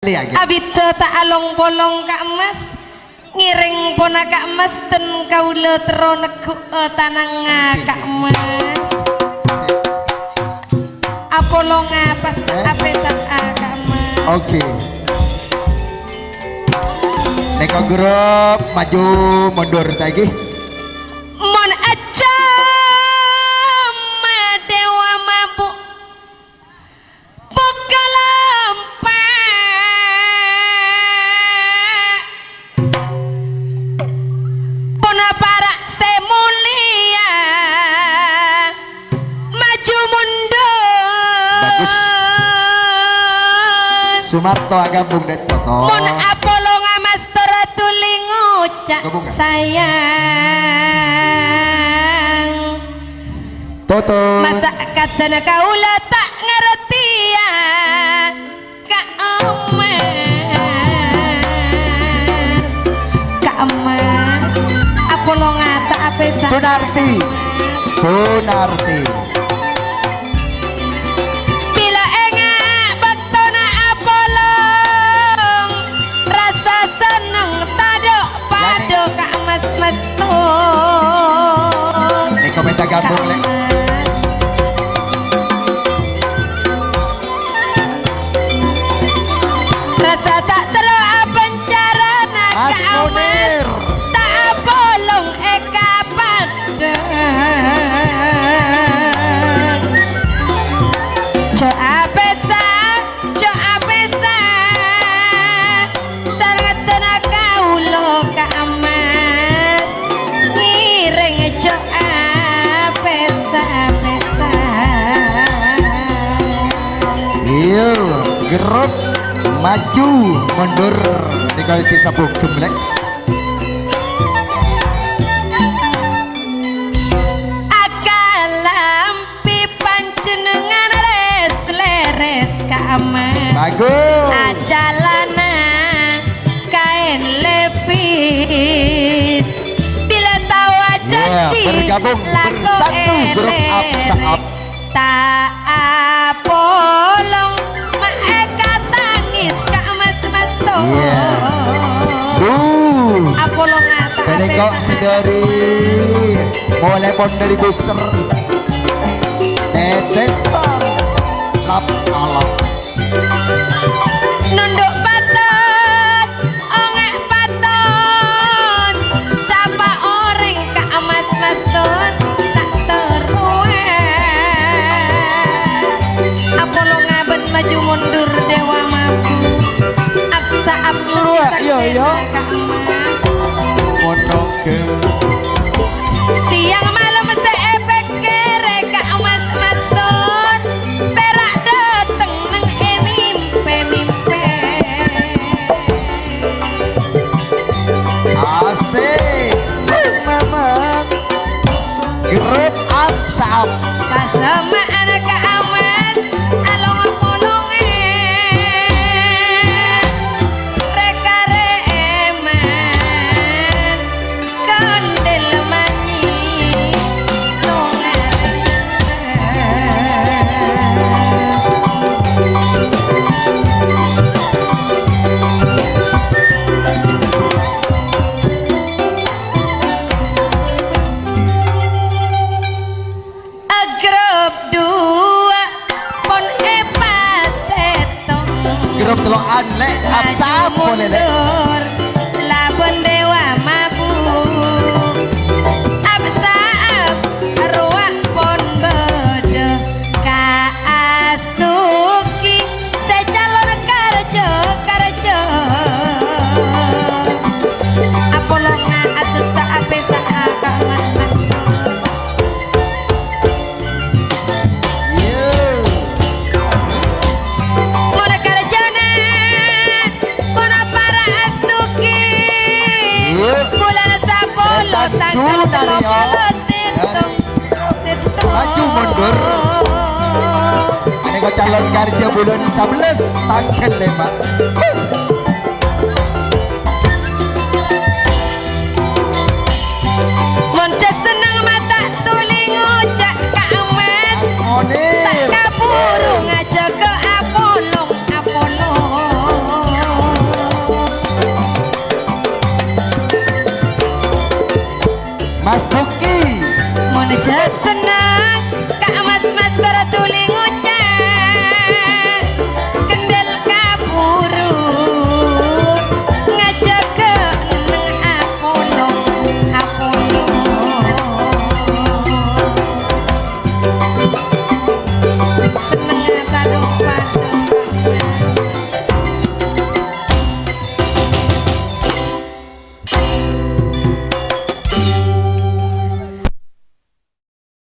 Abito tak along bolong Kak Mas ngiring pona Kak Mas ten kaula tero nego tanang Kak Mas apolonga pas apesan Kak Mas. Oke. Neko grup maju mundur lagi. Mon aja dewa mabuk buka lempek pona para semulia maju mundur. Bagus. Sumarto agambung dan foto. Mon Apollo ngamastor tuling ucap sayang. Toto. Masa katana kaula tak ngerti ya Kak Mas. Kak Mas Apollo ngata apesa. Sunarti. Sunarti. Komenta gabung lek. Rasa tak terpenjara nak Mas tak bolong eka padang. Jo apesa sangat tenaga ulo Kak Mas ngiring jo iya grup maju mundur tinggal disabuk gemlek. Akalampi panjenengan res leres Kak Mas. Bagus. Ajalana kain lepis bila tawa janji bergabung bersatu grup up saap tak apolong maeka tangis Kak Mas Mas lo. Apolong ngata benekok sedari mulai pon dari buser tetesan lap alam nunduk patot ongek patot sapa orang Kak Mas Mas ton tak teruang. Apollo ngabet maju mundur dewa mampu aksa abdul Kak Mas monoke siang malam seepek kere Kak Mas Mas ton perak dateng neng mimpe asik memang grup up saap pas sama anak Kak Mas along apolonge reka reman kondel manyi longan. Agrop dua pon setong grup telokan lek up saap boleh lek labon dewa mabu absaab ruak pon bodo kaastuki secalon karjo apolonga atus tak apesa Kak Mas Mas. Maju mundur aneka calon kerja bulan 11 tanggal 5 moncet senang mata tuling ucap Kak Mas tak kaburu ngajak ke Apolong Mas Buki Monejat senang